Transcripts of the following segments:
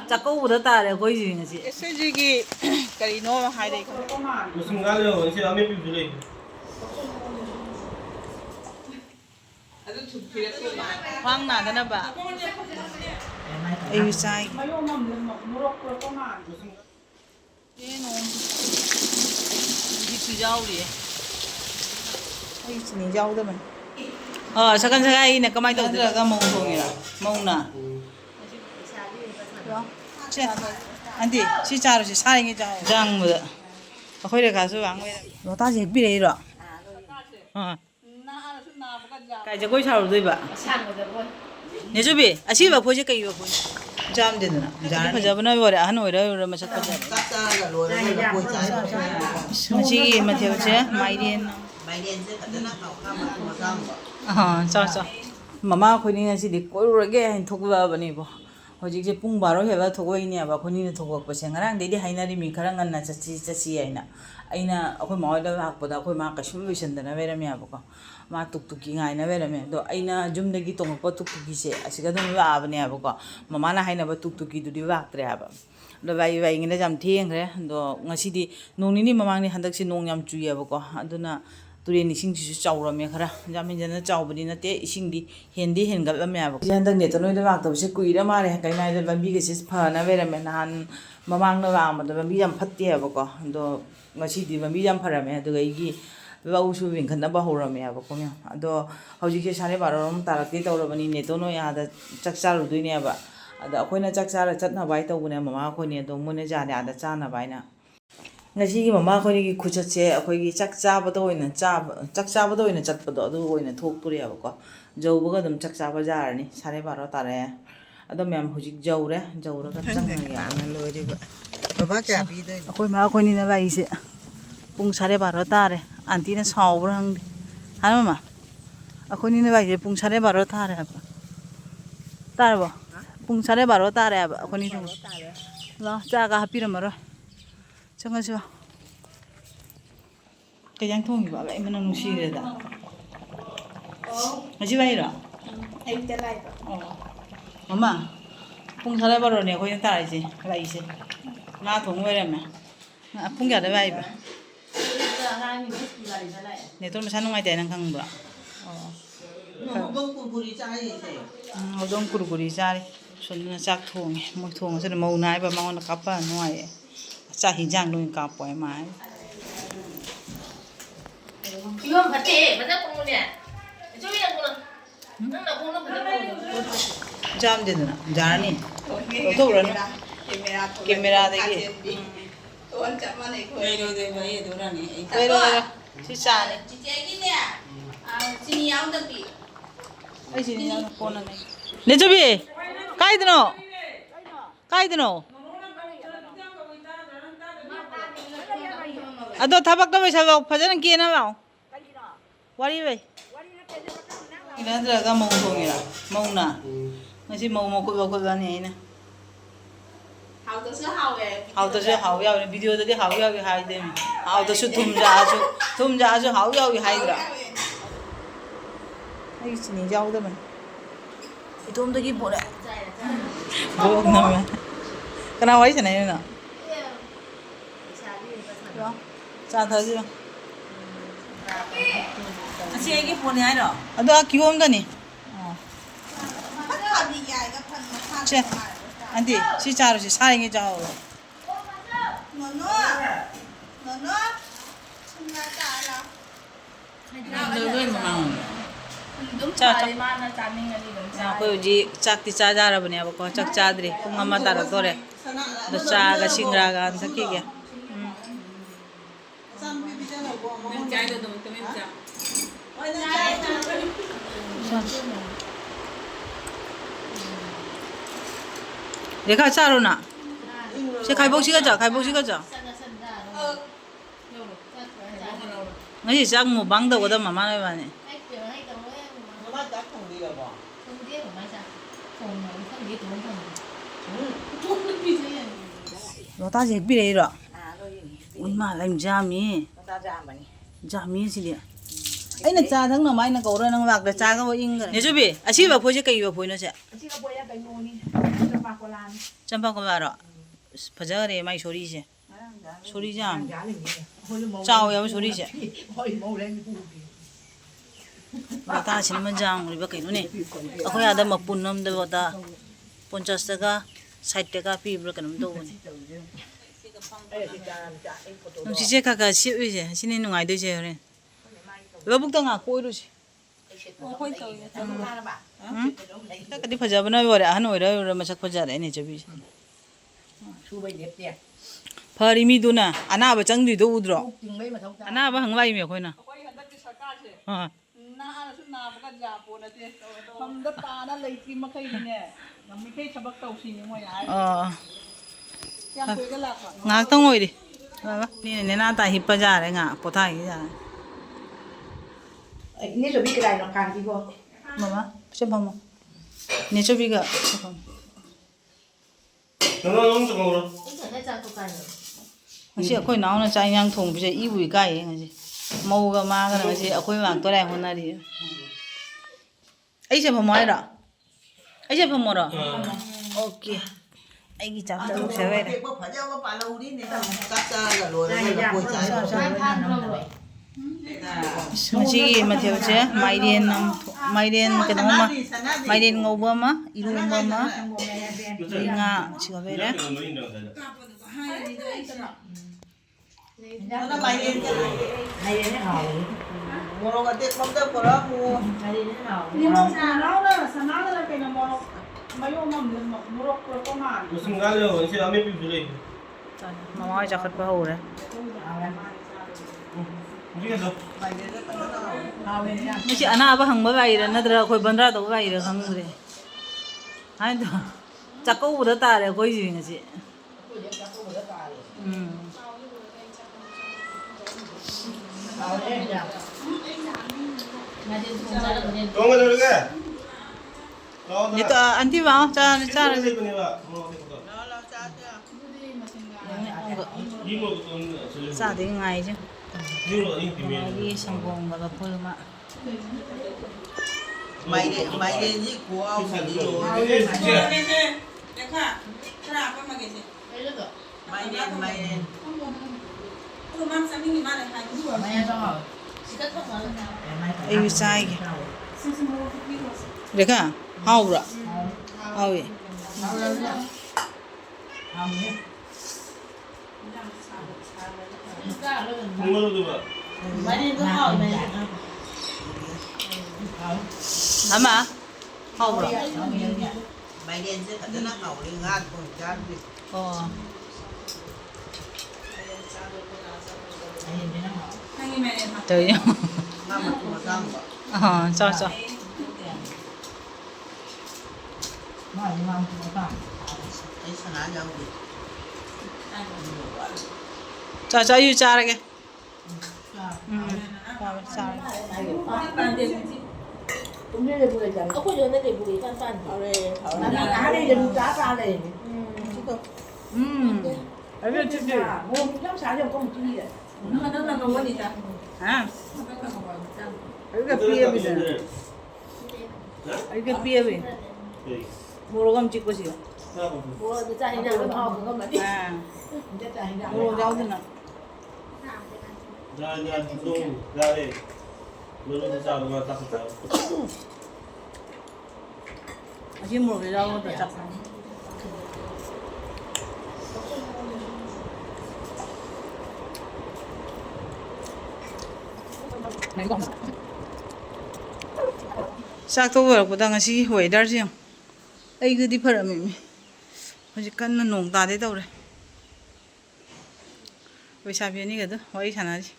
Chakouba tare koi jing si. SG kari no hai dei. Musim galau si ame pi bulai. Wang na dana ba. Ayu sai. Ye no. Di chu jau ri. Ai chi ni jau da man. Sakan sakai na kamai to dra ka mong thong ira. Mong na. Che. Andi si charu si sai ngi jau. Jang mu da. Akhoi re ka su wang we. Lo ta je pi re ro. Kai je koi charu doi ba. Ne ju bi asi ba phoi je kai ba phoi. Jam de na. Phajabna bore ahan oira oira masak phajab. Machi matheu che maiden. Cha mama khoi ni ngasi di koi ro ge hin thokba bani bo. Hojik je pung 12 heba thogoi ni aba khoi ni thogok pa se ngarang de di hainari mi khara ngan na chachi aina akhoi ma da hak pada akhoi ma kashum vision da na vera mi aba ko ma tuk ki ngai na vera me do aina jum de gi tong ko tuk ki se asiga dum wa aba ne aba ko mama na haina ba tuk ki du di wa tre aba do vai ngina jam theng re do ngasi di nong ni mamang ni handak si nong yam chu ya ba ko aduna turen ising si chawra me khara jamin jana chawbani na te ising di hendi hengal la me aba jandak ne to noi da wa ta se kuira ma re kai mai da bambi ge sis pha na vera me nan mamang na wa ma da bambi jam phatte aba ko do ngasi di bambi jam phara me do gi lau su win khan ba hora me aba ko me ado hauji ke sare barom tarakti tawrabani ne to no ya da chakcha ru dui ne aba ada akoina chakcha ra chatna bai tawune mama ko ne do mune ja ne ada chana bai na ngasi gi mama ko ni gi khuchat che akoi gi chakcha ba do ina chakcha ba do ina chat pa do adu oina thok puri aba ko jau ba ga dum chakcha ba jar ni sare baro tare ado mem hujik jau ra ka chang ya na lo ri ba. Baba kya bi dei. akoi ma ko ni na bai se pung sare baro tare anti na saw brang ha mama akoi ni na bai se pung sare baro tare aba tar ba pung sare baro tare aba akoi ni lo cha ga happy ra maro changa so ke yang thong ba bai mana nu si re da ngaji bai ra Ai te lai. mama pung sare baro ne akoi tare ji bai se na thong we re me pung ga da bai ba ne to masa nungai tai nang khang ba odong kurkuri chari sunna chak thong mo thong se mo nai ba ma na kapa noi cha hi jang lo ka poi mai 이건 같아. 맞아 공문이야. 저기야 공문. 나 공문 받아. jam de na jarani to ro na camera de gi Tuan chap ma nei khoi. Ei do de ma ye do ra ni. ai ro si cha ne chị cái nè. Xin nhau được bị. ai si ni na ko na ne jo bi kai dino ado thabak ka sa phajan ki na ba wari be ina dra ga mong thong ira mong na ngasi mong mo ko ba ni na Hào tôi sẽ hào về. hào to se hào yaw ni video de hào yaw hai de hào to su thum ja su hào yaw hai dra ai si ni jaw da man itom da gi bo re bo na me kana wai se nei na cha tha ji asi ai gi phone ai ro ado a ki om da ni Kha bi yai ga phan ma kha. che anti si cha ro si sa ngi jaw ro No no. No no. Chunga ta la. doi mang Đúng Chào, rồi chào. mà nó chả mình là đi đúng na ko ji chak ti cha ja ra bani aba ko chak cha dre pung ama ta ra to re do cha ga singra ga an thaki ge Sam bi bi ja no bo ma. Trái được đúng cái mình chả. Oi na chai. để khai cha rồi nè sẽ khai bốc xí cái chợ khai bốc xí cái chợ ngay chỉ sang một băng đầu đó mà mang đây vào này Ma ta khong di la ba. nó ta chỉ biết đấy rồi À lo yin. ui mà làm jam mi Ta ja ma ni. jam mi gì đấy Anh cha thằng nào mai nó cầu ra nó bạc để cha cái bao nhiêu này chú bị à chị bảo phôi chứ cây bảo phôi nó sẽ Chị có bôi ra cái nồi đi. Cho bạc qua lan. trăm bao cái đó bây giờ thì mai số đi chứ số đi chứ chào em số đi chứ bà ta chỉ mình giang rồi bác cái nó này ở khối ada mà phun nấm đâu ta 50 taka 60 taka pi bro cái nấm đâu này nông chị chơi cả xíu chứ xin nên ngay đôi chứ rồi bà bốc tăng à coi rồi chứ cái đi phải giờ bên này vào đấy anh ngồi đây rồi mà chắc phải giờ đấy này chứ bị phải mi tu na anh à bà chẳng đi đâu udro anh à bà hàng vay mi khôi na Na su na ba ka ja po na te. Ham da ta na lei ti ma kai ne. Ngam mi kai sabak tau si ni mo ya. Ya ko ga la ka. ngạc tao ngồi đi đi này na tại hiệp ra đấy ngạc có thay cái gì Ni so bi ka dai no kan ti go. mama xem không nè cho biết cái không nó nóng chừng rồi mà chị ở khối nào nó chạy nhang thùng bây giờ ít bụi cái cái gì màu cái mà cái này chị ở khối vàng tôi đây hôm nay đi ấy xem không nói đó ấy xem không nói đó ok ấy cái cháu tự sẽ về đây mà chị mà theo chứ mai đen cái đó mà mai đen ngầu bơ mà ilu bơ mà ngà chị có về đấy Nó bay lên cái này nó hầu. Moro cái tết không được rồi mua. Nhưng mà nó là cái nó moro. Mấy ông mà moro có mà. 무슨 갈려 원시 아메 비줄래 mama chắc khát bao rồi 우리가서 mà chị anh à hàng mới vậy rồi nó ra khối bận ra đâu vậy rồi không rồi hai đó chắc có bữa ta rồi khối gì nghe chị 동가 들게 Ini tu anti bang, cara cara. Sa đi ngày chứ. Đi sang vùng và phơi mà. Mày đi với của ông phải đi rồi. Mày đi. Ayu sai. Được à? Hao rồi. Hao vậy. 동가로도 봐 Ama? Hao rồi. Mày đi chứ phải nó hậu đi ngang con cha đi. Trời ơi. Ngang mà cũng ngang mà. Cho cho. Ấy sao nãy giờ đi. Cho yêu cha ra kìa. Cũng như là bùi chẳng có khối này để bùi phan phan cá đây đừng cá ra này Ở bên trên đây. mua trong sáng đều có một chi đấy nó là ngon quá đi ta À. Ở cái bia bây giờ. Ở cái bia bây. Mua gom chích có gì? mua người ta hình nào họ cũng không đi À. Mua rau thế nào? 나 동 나래 너는 진짜 얼마나 따뜻해 Chỉ mua cái rau để chặt. Sak to vừa của ta ngay si hồi đar riêng. Ai cứ đi phở mình. Hồi chỉ cần nồng ta đấy đâu rồi. Bây giờ bên này cái đó, hỏi thằng nào đi.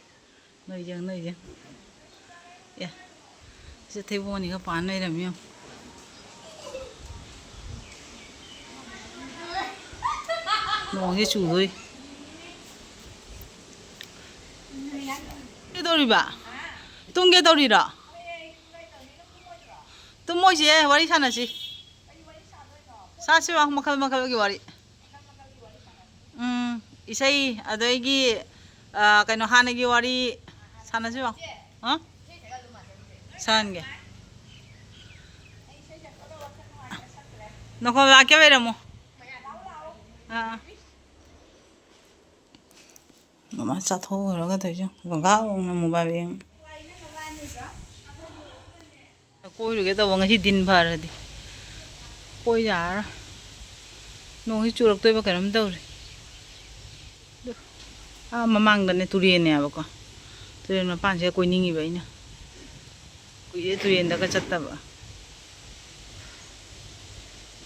Nơi dương. Yeah. Sẽ thấy vô này cái pan này làm gì? Nong cái chủ rồi. Cái đâu đi bà? Tung cái đâu đi đó? Tung 뭐지? 와리 사나지? 사시와 막할 여기 와리. 이사이 아더기 cái nó han cái wari sana chứ không? Hả? 산게 너 거기 아껴 베려 뭐 mama sa thô rồi cái thứ chứ còn cá ông mua ba viên cối rồi cái tao bằng cái tin phà rồi đi cối giả nó cái chuột tôi bao cái làm đâu rồi mà mang đến turian này bao con turian mà pan sẽ cối ningi vậy nè cối turian đó cái chất tập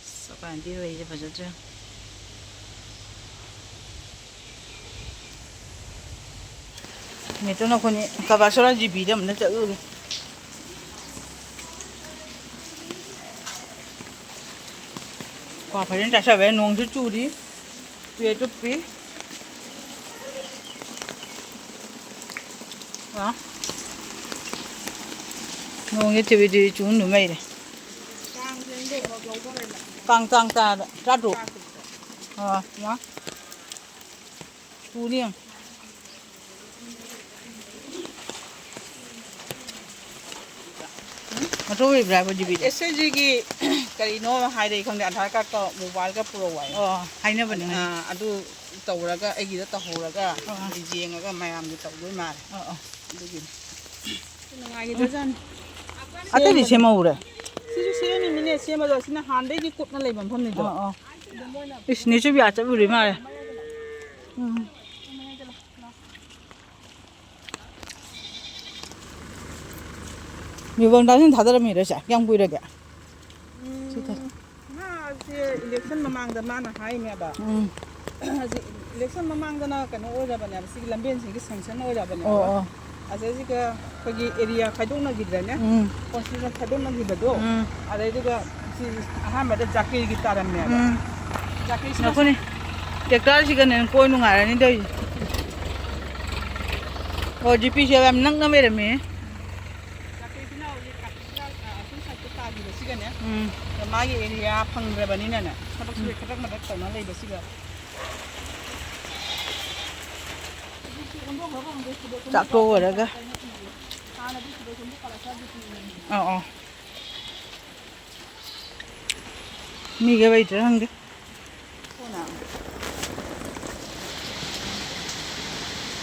sao pan đi vậy chứ phải chứ mẹ tôi nó còn cả bà số là gì bị đó mình nó chở rồi quả phải đến trả sao về nông chút chút đi về chút phí đó nông cái chơi đi chú nữa mày này càng ta ra đủ đó chú đi rồi bây giờ gì SG cái cái nó hai đây không để anh thấy các cái mobile cái pro vậy hay nữa vậy adu tàu ra cái gì đó tàu hồ ra cái riêng cái mày làm gì tàu với mà ngay cái đó dân cái gì xem màu đấy xem này mình xem mà rồi xin hàng đấy cái cột nó lấy bằng phân này rồi nếu chưa bị ăn chắc bự mà đấy nhiều vòng đá xin tháo ra mình rồi chả yang bự rồi kìa election mà mang ra mà hay mẹ bà election mà mang ra nó cái nó ôi ra bên này cái làm bên cái sanction ôi ra bên này cái area khai đông nó gì đấy nhá constitution khai đông nó gì đó cái à mà cái jacket cái taram mẹ jacket nó có này tractor chỉ cần nên coi nó ngài này đây GP xe em nâng nó về rồi mẹ magi area phangre bani na na sabak sui khatak madak tawna lei basiga chak to rồi cái mi cái vậy chứ hăng cái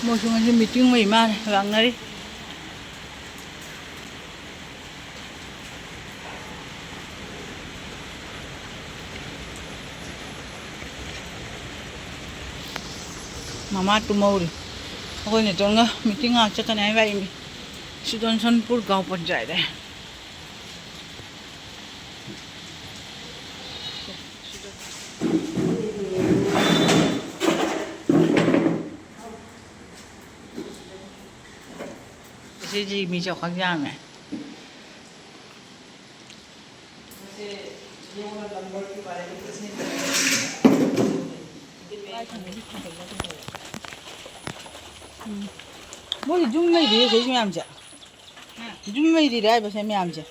một số người meeting mấy mà vắng ngay mama tomorrow okay ne tonga meeting a cha kanai vai mi Sudan Sanpur gaon panchayat hai इसे जी मी chọc khác giang này 뭐지 좀 메이디 제일 좀 얌자 좀 메이디 라이 버세 얌자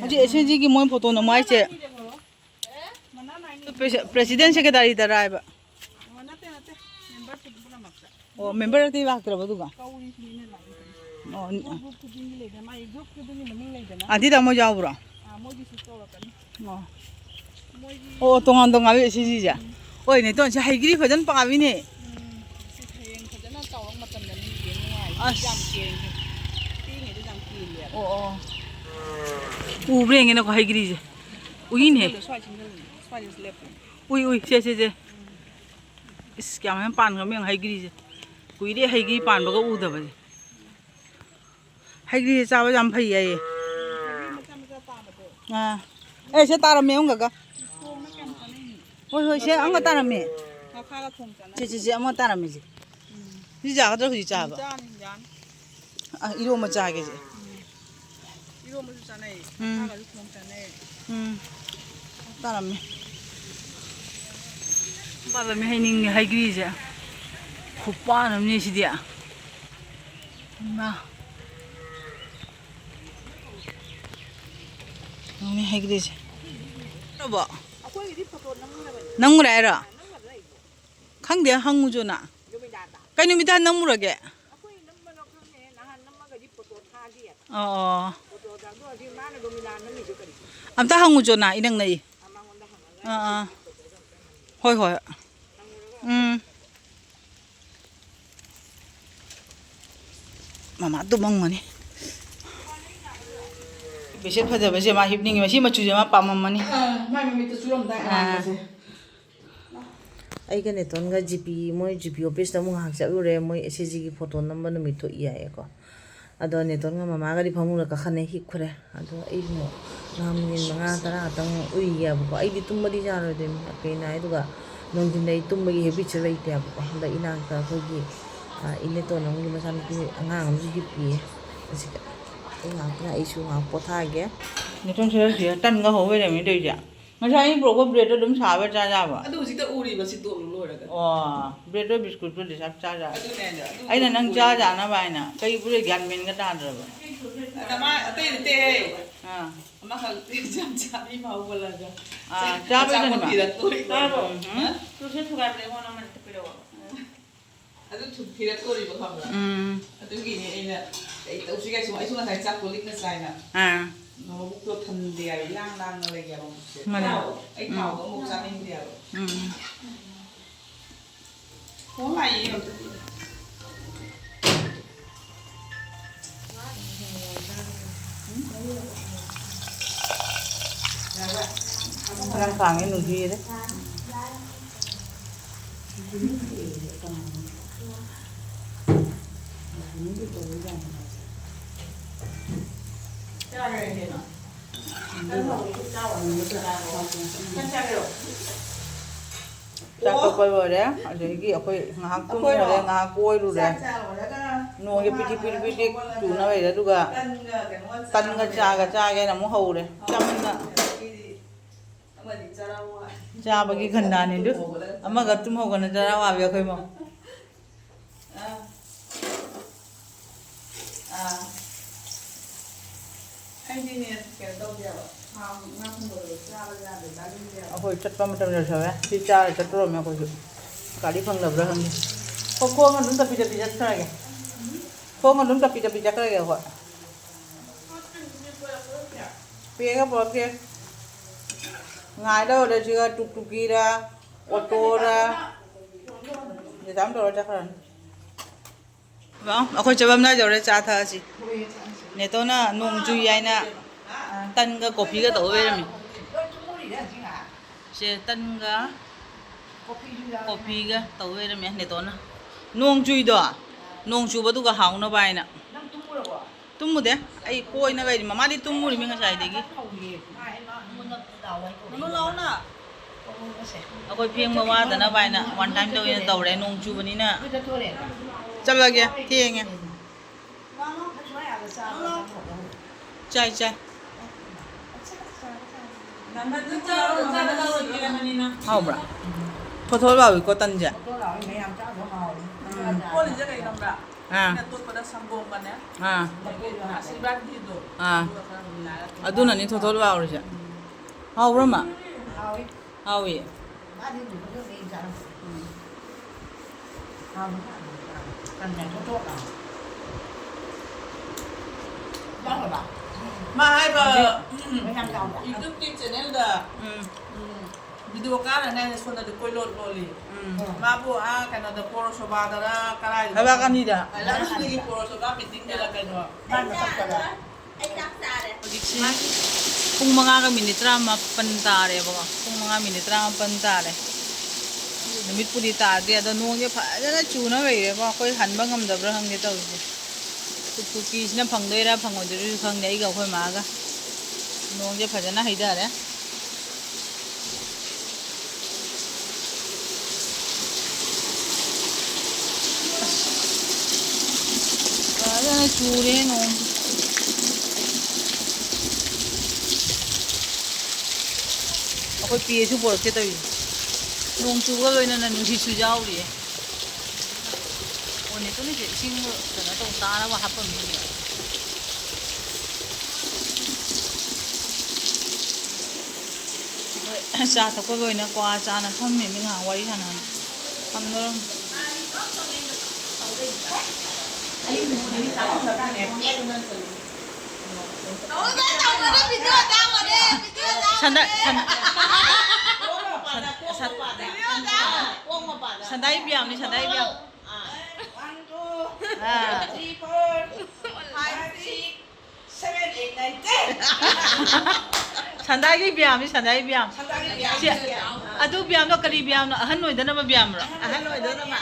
어제 SNG기 모임 포토는 뭐 했지 president secretary दराय बा ओ member ती बात करबो दुगा आदि दा मो जावब्रा ओ तोंगान तोंगाबे सिजिजा ओइ ने तोन से हाइगिरि फजन पाबिने उब्रेंगे न को हाइगिरि जे उइने ui xe kéo em pan cái miệng hay ghi quý đi hay ghi pan bao cái u thôi hay ghi sao bây giờ phải vậy ê xe ta làm miếng không cả ôi xe ăn cái ta làm miếng chị ăn cái ta làm miếng gì đi giả cái gì chả vậy iro mà chả cái gì iro mà chả này ta làm miếng bà làm hay ninh hay ghi chứ khúc ba làm như thế đi à mà làm hay ghi chứ đâu bỏ nắng rồi rồi khang dia hang ujo na cái này mình ta nắng rồi kìa ꯑꯣ ꯑꯝꯇ ꯍꯪꯉꯨꯖꯣꯅ ꯏꯅꯪ ꯅꯩ ꯍꯣꯏ ꯍꯣꯏ ꯃꯃꯥ ꯇꯨꯝꯃꯝꯒꯅꯤ ꯕꯦꯁꯦꯠ ꯐꯖꯕꯁꯦ ꯃꯥ ꯍꯤꯞꯅꯤꯡꯉꯤ ꯃꯁꯤ ꯃꯆꯨꯁꯦ ꯃꯥ ꯄꯥꯝꯃꯝꯃꯅꯤ ꯃꯥꯏ ꯃꯃꯤꯠꯇ ꯆꯨꯔꯝꯗꯥꯏ ꯑꯉꯥꯡꯕꯁꯦ ꯑꯩꯒ ꯅꯦꯇꯣꯟꯒ ꯃꯣꯏ ꯖꯤꯄꯤ ꯑꯣꯐꯤꯁꯇ ꯑꯃꯨꯛ ꯉꯥꯏꯍꯥꯛ ꯆꯠꯂꯨꯔꯦ ꯃꯣꯏ ꯑꯦꯁ.ꯑꯦꯁ.ꯖꯤꯒꯤ ꯐꯣꯇꯣ ꯅꯝꯕ ꯅꯨꯃꯤꯠ ꯊꯣꯛꯏ ꯍꯥꯏꯌꯦꯀꯣ ꯑꯗꯣ ꯅꯦꯇꯣꯟꯒ ꯃꯃꯥꯒꯗꯤ ꯐꯃꯨꯡꯗ ꯀꯥꯈꯠꯅ ꯍꯤꯞꯈ꯭ꯔꯦ ꯑꯗꯣ ꯑꯩꯁꯨ ꯉꯥꯏꯍꯥꯛ ꯃꯤꯅꯤꯠ 5-10 ꯉꯥꯛꯇꯪ ꯎꯏꯒꯦꯕꯀꯣ ꯑꯩꯗꯤ ꯇꯨꯝꯕꯗꯤ ꯌꯥꯔꯣꯏꯗꯣꯏꯅꯤ ꯀꯩꯅꯣ ꯍꯥꯏ ꯑꯗꯨꯒ ꯅꯨꯡꯊꯤꯟꯗ ꯑꯩ ꯇꯨꯝꯕꯒꯤ ꯍꯦꯕꯤꯠꯁꯨ ꯂꯩꯇꯦꯕꯀꯣ ꯍꯟꯗꯛ ꯏꯅꯥꯛꯇ ꯑꯩꯈꯣꯏꯒꯤ ꯏꯅꯦꯇꯣꯟ ꯑꯃꯒꯤ ꯃꯆꯥꯅꯨꯄꯤ ꯑꯉꯥꯡ ꯑꯃꯁꯨ ꯍꯤꯞꯄꯤꯌꯦ ꯑꯁꯤꯗ ꯑꯩ ꯉꯥꯏꯍꯥꯛꯇꯪ ꯑꯩꯁꯨ ꯉꯥꯏꯍꯥꯛ ꯄꯣꯊꯥꯒꯦ ꯅꯦꯇꯣꯟ ꯁꯤꯗ ꯇꯟꯒ ꯍꯧ ꯂꯩꯔꯝꯃꯤ ꯇꯧꯔꯤꯁꯦ ꯉꯁꯥꯏ ꯑꯩ ꯄꯨꯔꯛꯄ ꯕ꯭ꯔꯦꯗꯇꯣ ꯑꯗꯨꯝ ꯁꯥꯕ ꯆꯥꯕ ꯑꯗꯨ ꯍꯧꯖꯤꯛꯇ ꯎꯔꯤꯕ ꯁꯤ ꯇꯣꯛꯂꯨ ꯂꯣꯏꯔꯒ ꯑꯣ ꯕ꯭ꯔꯦꯗꯇꯣ ꯕꯤꯁꯀꯨꯠꯄꯨꯗꯤ ꯆꯥ ꯑꯗꯨꯅꯦ ꯑꯩꯅ ꯅꯪ ꯆꯥꯅꯕ ꯍꯥꯏꯅ ꯀꯩ ꯄꯨꯔꯦ ꯒ꯭ꯌꯥꯟ ꯃꯦꯟꯒ ꯇꯥꯗ꯭ꯔꯕ ꯃꯥ ꯑꯇꯩ ꯅꯠꯇꯦꯍꯦ ꯑꯥ ꯑꯃꯈꯛ ꯌꯥꯝ ꯆꯥꯕꯤ ꯐꯥꯎꯕꯂꯒ ꯆꯥꯕꯩꯗꯅꯦ ꯑꯗꯨ ꯊꯤꯔꯛꯇꯣꯔꯤꯕ ꯈꯪꯕ꯭ꯔꯥ ꯑꯗꯨꯒꯤꯅꯦ ꯑꯩꯅ ꯀꯩ ꯇꯧꯁꯤꯒꯦ ꯁꯨꯝ ꯑꯩꯁꯨ ꯉꯁꯥꯏ ꯆꯥꯛꯇꯣ ꯂꯤꯛꯅ ꯆꯥꯏꯅ ꯃꯕꯨꯛꯇꯣ ꯊꯟꯗꯦ ꯍꯥꯏꯕ ꯏꯂꯥꯡ ꯂꯥꯡꯅ ꯂꯩꯒꯦꯕ ꯃꯕꯨꯛꯁꯦ ꯑꯩ ꯊꯥꯎꯗꯣ ꯑꯃꯨꯛ ꯆꯥꯅꯤꯡꯗꯦꯕ ꯊꯣꯡ ꯂꯥꯛꯏ ꯅꯪ ꯈꯥꯡꯉꯦ ꯅꯨꯡꯁꯤꯔꯦ ꯆꯥꯛ ꯇꯣꯛꯄ ꯂꯣꯏꯔꯦ ꯑꯗꯒꯤ ꯑꯩꯈꯣꯏ ꯉꯥꯏꯍꯥꯛ ꯇꯨꯝꯃꯨꯔꯦ ꯉꯥꯏꯍꯥꯛ ꯀꯣꯏꯔꯨꯔꯦ ꯅꯣꯡꯁꯦ ꯄꯤꯇꯤꯛ ꯄꯤꯇꯤꯛ ꯆꯨꯅ ꯂꯩꯔꯦ ꯑꯗꯨꯒ ꯇꯟꯒ ꯆꯥꯒ ꯆꯥꯒꯦꯅ ꯑꯃꯨꯛ ꯍꯧꯔꯦ ꯆꯥꯃꯤꯟꯅ ꯆꯥꯕꯒꯤ ꯈꯟꯗꯥꯅꯤ ꯑꯗꯨ ꯑꯃꯒ ꯇꯨꯝ ꯍꯧꯒꯠꯅ ꯆꯔꯥ ꯋꯥꯕꯤ ꯑꯩꯈꯣꯏ ꯃꯧ ꯑꯩꯈꯣꯏ ꯆꯠꯄ ꯃꯇꯝ ꯌꯧꯁꯜꯂꯦ ꯁꯤ ꯆꯥꯔ ꯆꯠꯇꯣꯔꯝꯃꯦ ꯑꯩꯈꯣꯏꯁꯨ ꯒꯥꯔꯤ ꯐꯪꯗꯕ꯭ꯔꯥ ꯈꯪꯗꯦ ꯈꯣꯡ ꯑꯗꯨꯝ ꯇꯞꯄꯤ ꯇꯞꯄꯤ ꯆꯠꯈ꯭ꯔꯒꯦ ꯈꯣꯡ ꯑꯗꯨꯝ ꯇꯞꯄꯤ ꯇꯞꯄꯤ ꯆꯠꯈ꯭ꯔꯒꯦ ꯑꯩꯈꯣꯏ ꯄꯦꯒ ꯄꯨꯔꯛꯀꯦ ꯉꯥꯏꯗꯧꯔꯦ ꯁꯤꯒ ꯇꯨꯛ ꯇꯨꯛꯀꯤꯔ ꯑꯣꯇꯣꯔ ꯌꯦꯗꯥꯝ ꯇꯧꯔ ꯆꯠꯈ꯭ꯔꯅꯤ ꯑꯩꯈꯣꯏ ꯆꯠꯐꯝꯗꯥꯏ ꯌꯧꯔꯦ ꯆꯥ ꯊꯛꯑꯁꯤ ꯅꯦꯇꯣꯅ ꯅꯣꯡ ꯆꯨꯏ ꯍꯥꯏꯅ ꯇꯟꯒ ꯀꯣꯐꯤꯒ ꯇꯧ ꯂꯩꯔꯝꯃꯤ ꯁꯦ ꯇꯟꯒ ꯀꯣꯐꯤꯒ ꯇꯧ ꯂꯩꯔꯝꯃꯦ ꯅꯦꯇꯣꯅ ꯅꯣꯡ ꯆꯨꯏꯗꯣ ꯅꯣꯡ ꯆꯨꯕꯗꯨꯒ ꯍꯥꯎꯅꯕ ꯍꯥꯏꯅ ꯇꯨꯝꯃꯨꯗꯦ ꯑꯩ ꯀꯣꯏꯅ ꯂꯩꯔꯤ ꯃꯃꯥꯗꯤ ꯇꯨꯝꯃꯨꯔꯤꯃꯤ ꯉꯁꯥꯏꯗꯒꯤ ꯂꯥꯎꯅ ꯑꯩꯈꯣꯏ ꯐꯦꯡꯕ ꯋꯥꯗꯅꯕ ꯍꯥꯏꯅ ꯋꯥꯟ ꯇꯥꯏꯝ ꯇꯧꯋꯦꯅ ꯇꯧꯔꯦ ꯅꯣꯡ ꯆꯨꯕꯅꯤꯅ ꯆꯠꯂꯒꯦ ꯊꯦꯡꯉꯦ ꯆꯥꯏ ꯍꯥꯎꯕ꯭ꯔꯥ ꯊꯣꯊꯣ ꯂꯥꯎꯏꯀꯣ ꯇꯟꯁꯦ ꯀꯣꯜꯂꯤꯁꯦ ꯀꯩ ꯈꯪꯕ꯭ꯔꯥ ꯑꯩꯅ ꯇꯣꯠꯄꯗ ꯁꯪꯒꯣꯝꯒꯅꯦ ꯑꯁꯤꯔꯕꯥꯗꯤꯗꯣ ꯑꯗꯨꯅꯅꯤ ꯊꯣꯊꯣ ꯂꯥꯎꯔꯤꯁꯦ ꯍꯥꯎꯕ꯭ꯔꯃ ꯍꯥꯎꯏ ꯃꯥ ꯍꯥꯏꯕ ꯌꯨꯇ꯭ꯌꯨꯕꯀꯤ ꯆꯦꯅꯦꯜꯗ ꯚꯤꯗꯤꯑꯣ ꯀꯥꯔꯉꯥꯏꯅ ꯁꯣꯝꯗꯗꯤ ꯀꯣꯏꯂꯣꯠ ꯂꯣꯜꯂꯤ ꯃꯥꯕꯨ ꯀꯩꯅꯣꯗ ꯄꯣꯔꯣꯁꯣꯕꯥꯗꯔ ꯀꯔꯥꯏꯗ ꯂꯩꯕꯥꯛꯀꯅꯤꯗ ꯂꯩꯕꯥꯛꯀꯅꯤꯒꯤ ꯄꯣꯔꯣꯁꯣꯕꯥ ꯃꯤꯇꯤꯡꯗꯔ ꯀꯩꯅꯣ ꯍꯧꯖꯤꯛꯁꯦ ꯄꯨꯡ 5:19 ꯇꯥꯔꯦꯕꯀꯣ ꯄꯨꯡ 5:19 ꯇꯥꯔꯦ ꯅꯨꯃꯤꯠꯄꯨꯗꯤ ꯇꯥꯗꯦ ꯑꯗꯣ ꯅꯣꯡꯁꯦ ꯐꯖꯅ ꯆꯨꯅ ꯂꯩꯔꯦꯀꯣ ꯑꯩꯈꯣꯏ ꯍꯟꯕ ꯉꯝꯗꯕ꯭ꯔꯥ ꯈꯪꯗꯦ ꯇꯧꯔꯤꯁꯦ ꯀꯨꯀꯤꯁꯤꯅ ꯐꯪꯗꯣꯏꯔꯥ ꯐꯪꯉꯣꯏꯗꯣꯏꯔꯁꯨ ꯈꯪꯗꯦ ꯑꯩꯒ ꯑꯩꯈꯣꯏ ꯃꯥꯒ ꯅꯣꯡꯁꯦ ꯐꯖꯅ ꯍꯩꯊꯔꯦ ꯐꯖꯅ ꯆꯨꯔꯦ ꯅꯣꯡ ꯑꯩꯈꯣꯏ ꯄꯦꯁꯨ ꯄꯣꯔꯛꯀꯦ ꯇꯧꯔꯤꯁꯦ ꯅꯣꯡ ꯆꯨꯕ ꯂꯣꯏꯅꯅ ꯅꯨꯡꯁꯤꯠꯁꯨ ꯌꯥꯎꯔꯤꯌꯦ ꯑꯣ ꯅꯦꯇꯣꯅꯤꯁꯦ ꯏꯁꯤꯡ ꯀꯩꯅꯣ ꯇꯧ ꯇꯥꯅꯕ ꯍꯥꯞꯄꯝꯃꯤꯅꯦ ꯆꯥ ꯊꯛꯄ ꯂꯣꯏꯅ ꯀ꯭ꯋꯥ ꯆꯥꯅ ꯐꯝꯃꯤ ꯃꯤ ꯉꯥꯏꯍꯥꯛ ꯋꯥꯔꯤ ꯁꯥꯟꯅꯅ ꯐꯝꯗꯣꯔꯝ 산다 산다이 비암니 산다이 비암 아 산다이 비암니 산다이 비암 아두 비암도 까리 비암 아한 노이다나 봐 비암로 아한 노이다나 봐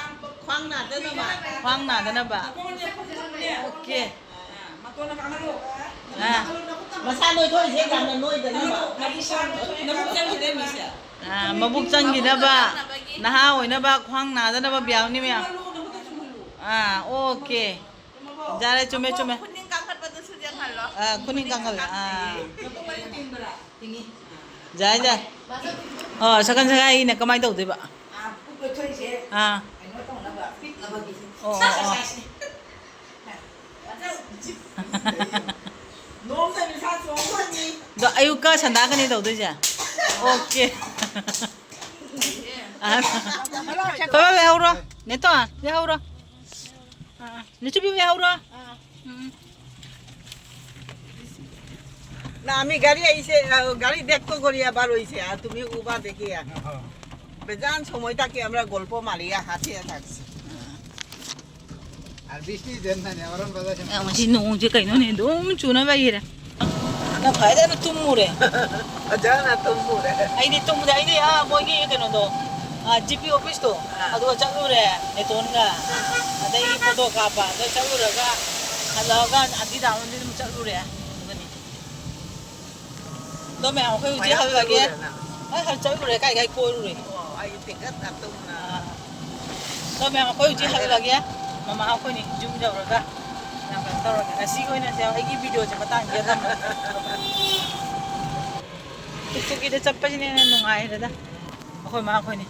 광나다나 봐 광나다나 봐 오케이 아 마사 노이 토이 세간나 노이다나 봐 아 마북장기나 봐 나하 오이나 봐 광나다나 봐 비암니 미야 아 오케이 잘해 좀해 Kuning kangkat pada sujang halo. 아 군인 강갈 아 자자 잠깐 이네 가만히 둬도 돼 봐. 아. 너 아유까 산다가니 둬도 자. 오케이. 아. 봐봐 왜 하우라? 내 또한 왜 하우라? 아. 내 집이 왜 하우라? না আমি গাড়ি আইছে গাড়ি দেখতো করিয়া বার হইছে আর তুমি উবা দেখিয়া বেজান সময়টাকে আমরা গল্প মারিয়া হাতিয়ে থাকছি আর বৃষ্টি দেন না নেওয়ারন বাজার 야, 맛이 너무 কাই노네 너무 주나 봐 이래. 나 봐야 되는 tumure. জানা তুমি 아이디 tumure 아이디 아 뭐기 그노도. 아 GP 오피스도. 아두가 잡으래. 내 돈가. 아다 이 포토 카파. 너 잡으러가. 하다가 아디 다운데 좀 잡으래. 그거니. 너매 안 거기 지 하게. 아 할 잡으래. 가이 꼬르래. ไอ้ติกัดอัตุมนะ 너매 안 거기 지 하게. 마마 하고 니 좀 잡으러가. 그냥 따라가. 시고이나 제가 이 비디오 좀 딱 이해가. tuktukida sa pa sinina nung ay rada. Ako ma ako ni.